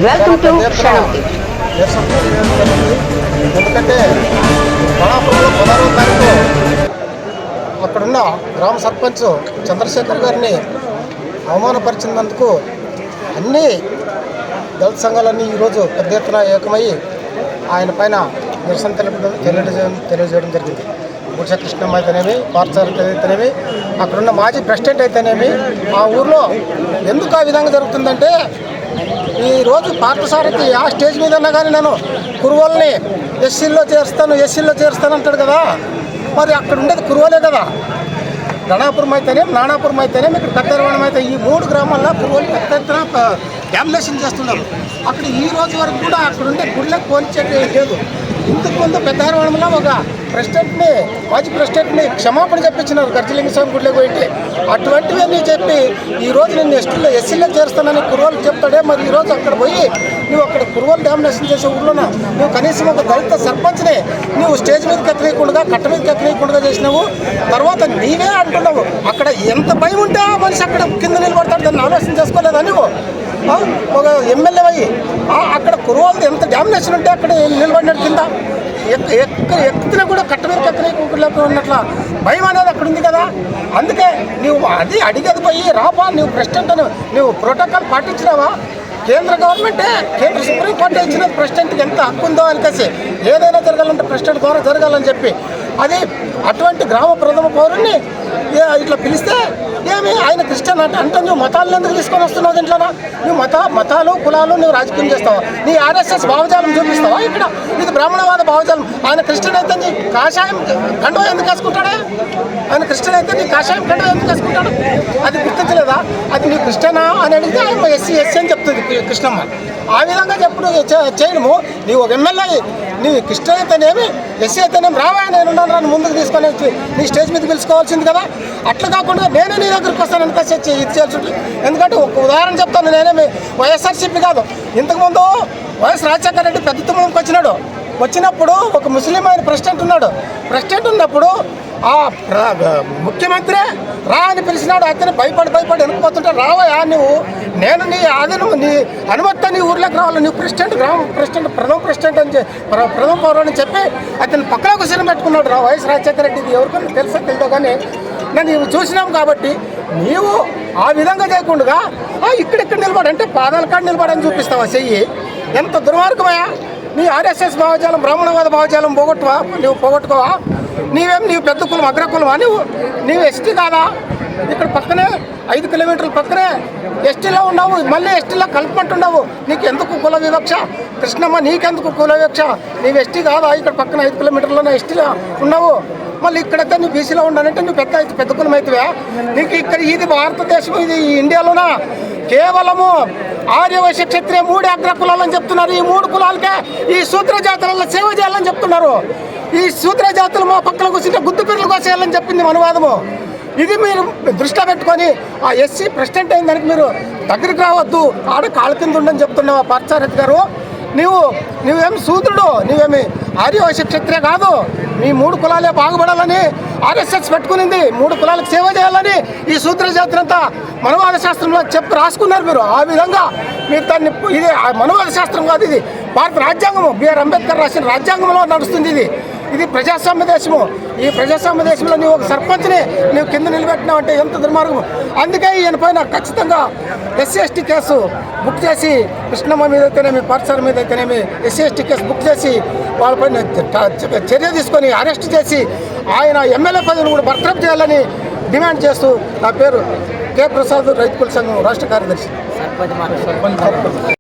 Welcome to క్షణం. ఎందుకంటే బడాపురంలో 16వ తారీఖు అక్కడున్న గ్రామ సర్పంచ్ చంద్రశేఖర్ గారిని అవమానపరిచినందుకు అన్ని దళిత సంఘాలన్నీ ఈరోజు పెద్ద ఎత్తున ఏకమయ్యి ఆయన పైన నిరసన తెలియజేయడం జరిగింది. గుడిస కృష్ణమ్మ అయితేనేమి, పార్థసారథి అయితేనేమి, అక్కడున్న మాజీ ప్రెసిడెంట్ అయితేనేమి, ఆ ఊర్లో ఎందుకు ఆ విధంగా జరుగుతుందంటే ఈరోజు పార్థసారథి ఆ స్టేజ్ మీద ఉన్నా కానీ నేను కురువల్ని ఎస్సీల్లో చేరుస్తాను అంటాడు కదా, మరి అక్కడ ఉండేది కురువలే కదా. గణాపురం అయితేనేమి, నానాపురం అయితేనేమి, ఇక్కడ పెద్దరవణం అయితే ఈ 3 గ్రామాల్లో కురువలు పెద్ద ఎత్తున డామినేషన్ చేస్తున్నారు. అక్కడ ఈ రోజు వరకు కూడా అక్కడ ఉండే గుళ్ళకి పోల్చేది లేదు. ఇంతకు ముందు పెద్దరవణంలో ఒక ప్రెసిడెంట్ని, మాజీ ప్రెసిడెంట్ని క్షమాపణ చెప్పించినారు గర్జలింగ స్వామి గుడిలోకి పోయి. అటువంటివన్నీ చెప్పి ఈరోజు నేను ఎస్సీలో చేరుస్తానని కురువలు చెప్తాడే, మరి ఈరోజు అక్కడ పోయి నువ్వు అక్కడ కురువలు డామినేషన్ చేసే ఊళ్ళోన నువ్వు కనీసం ఒక దళిత సర్పంచ్ని నువ్వు స్టేజ్ మీదకి ఎక్కనీయకుండా, కట్ట మీదకి ఎక్కనీయకుండా చేసినావు. తర్వాత నీవే అంటున్నావు అక్కడ ఎంత భయం ఉంటే ఆ మనిషి అక్కడ కింద నిలబడతాడు, దాన్ని ఆలోచన చేసుకోలేదా నువ్వు? ఒక ఎమ్మెల్యే అయ్యి అక్కడ కురువలది ఎంత డామినేషన్ ఉంటే అక్కడ నిలబడినాడు కింద. ఎక్కినా కూడా కట్ట మీద ఎక్కనీయకుండా ఉన్నట్ల భయం అనేది అక్కడ ఉంది కదా. అందుకే నువ్వు అది అడిగేది పోయి రాపా, నువ్వు ప్రెసిడెంట్ అని నువ్వు ప్రోటోకాల్ పాటించినావా? కేంద్ర గవర్నమెంటే, కేంద్ర సుప్రీంకోర్టు ఇచ్చినది ప్రెసిడెంట్కి ఎంత హక్కు ఉందో అనికేసి ఏదైనా జరగాలంటే ప్రెసిడెంట్ ద్వారా జరగాలని చెప్పి అది అటువంటి గ్రామ ప్రథమ పౌరుణ్ణి ఇట్లా పిలిస్తే ఏమి ఆయన క్రిస్టియన్ అంటే నువ్వు మతాలను ఎందుకు తీసుకొని వస్తున్నావు దీంట్లోనా? నువ్వు మతాలు కులాలు నువ్వు రాజకీయం చేస్తావా? నీ ఆర్ఎస్ఎస్ భావజాలం చూపిస్తావా? ఇక్కడ ఇది బ్రాహ్మణవాద భావజాలం. ఆయన క్రిస్టియన్ అయితే నీ కాషాయం కండువా ఎందుకు వేసుకుంటాడే? ఆయన క్రిస్టియన్ అయితే నీ కాషాయం కండువా ఎందుకు వేసుకుంటాడు? అది గుర్తించలేదా? అది నీ క్రిస్టియనా అని అడిగితే ఆయన ఎస్సీ అని చెప్తుంది కృష్ణమ్మ. ఆ విధంగా చెప్పుడు చేయడము. నీవు ఒక ఎమ్మెల్యే, నీ క్రిస్టియన్ అయితేనేమి, ఎస్సీ అయితేనేమి రావా, నేను ఉన్నాను ముందుకు తీసుకొని నీ స్టేజ్ మీద పిలుచుకోవాల్సింది కదా. అట్లా కాకుండా నేనే నీ దగ్గరికి వస్తాను వెనక ఇది చేయాల్సి ఉంటుంది. ఎందుకంటే ఒక ఉదాహరణ చెప్తాను, నేనేమి వైఎస్ఆర్సీపీ కాదు. ఇంతకుముందు వైఎస్ రాజశేఖర రెడ్డి పెద్ద తుమ్మలంకి వచ్చినప్పుడు ఒక ముస్లిం ఆయన ప్రెసిడెంట్ ఉన్నాడు. ప్రెసిడెంట్ ఉన్నప్పుడు ఆ ముఖ్యమంత్రి రా అని పిలిచినాడు. అతను భయపడి వెనుకపోతుంటే రావయా నువ్వు, నేను నీ నీ అనుమతి నీ ఊర్లోకి రావాలి, నువ్వు ప్రెసిడెంట్, గ్రామ ప్రెసిడెంట్, ప్రథమ ప్రెసిడెంట్ అని ప్రథమ పౌరుడు అని చెప్పి అతను పక్కన కూర్చొని పెట్టుకున్నాడు రా వైఎస్ రాజశేఖర రెడ్డికి. ఎవరికైనా తెలుసో కానీ నేను చూసినాం కాబట్టి నీవు ఆ విధంగా చేయకుండా ఇక్కడెక్కడ నిలబడంటే పాదాల కాడ నిలబడని చూపిస్తావా చెయ్యి? ఎంత దుర్మార్గమయ్యా! నీ ఆర్ఎస్ఎస్ భావజాలం, బ్రాహ్మణవాద భావజాలం పోగొట్టుకోవా? నీవు పెద్ద కులం, అగ్రకులమా? నీవు ఎస్టీ కాదా? ఇక్కడ పక్కనే 5 కిలోమీటర్ల పక్కనే ఎస్టీలో ఉన్నావు, మళ్ళీ ఎస్టీలో కలుపుకుంటున్నావు. నీకు ఎందుకు కుల వివక్ష? కృష్ణమ్మ నీకెందుకు కుల వివక్ష? నీవు ఎస్టీ కాదా? ఇక్కడ పక్కన 5 కిలోమీటర్లోనే ఎస్టీలో ఉన్నావు, మళ్ళీ ఇక్కడైతే నువ్వు బీసీలో ఉండాలంటే నువ్వు పెద్ద కులం అవుతావా? నీకు ఇక్కడ ఇది భారతదేశం, ఇది ఇండియాలోన కేవలము ఆర్యవైశ్య క్షత్రియ 3 అగ్ర కులాలని చెప్తున్నారు. ఈ 3 కులాలకే ఈ శూద్ర జాతులలో సేవ చేయాలని చెప్తున్నారు. ఈ శూద్ర జాతులు మా పక్కన కూర్చుంటే గుద్దు పిల్లలు కోసేయాలని చెప్పింది మనవాదము. ఇది మీరు దృష్టిలో పెట్టుకొని ఆ ఎస్సీ ప్రెసిడెంట్ అయిన దానికి మీరు దగ్గరికి రావద్దు, ఆడ కాళ్ళ కింద ఉండని చెప్తున్నావు పార్థసారథి గారు. నువ్వేమి శూద్రుడు, నువ్వేమి ఆర్యవైశ్య క్షత్రియ కాదు. మీ 3 కులాలే బాగుపడాలని ఆర్ఎస్ఎస్ పెట్టుకునింది, 3 కులాలకు సేవ చేయాలని ఈ శూద్ర జాతినంతా మనవాద శాస్త్రంలో రాసుకున్నారు మీరు. ఆ విధంగా మీరు దాన్ని, ఇది మనవాద శాస్త్రం కాదు, ఇది భారత రాజ్యాంగము, బిఆర్ అంబేద్కర్ రాసిన రాజ్యాంగంలో నడుస్తుంది. ఇది ప్రజాస్వామ్య దేశము. ఈ ప్రజాస్వామ్య దేశంలో నీవు ఒక సర్పంచ్ని నీవు కింద నిలబెట్టినావు అంటే ఎంత దుర్మార్గము. అందుకే ఈయన పైన ఖచ్చితంగా SC/ST కేసు బుక్ చేసి, కృష్ణమ్మ మీద అయితేనేమి, పార్థసారథి మీద అయితేనేమి SC/ST కేసు బుక్ చేసి వాళ్ళపైన చర్య తీసుకొని అరెస్ట్ చేసి ఆయన ఎమ్మెల్యే పదవిని కూడా బర్తరఫ్ చేయాలని డిమాండ్ చేస్తూ, నా పేరు కె ప్రసాద్, రైతు కుల సంఘం రాష్ట్ర కార్యదర్శి.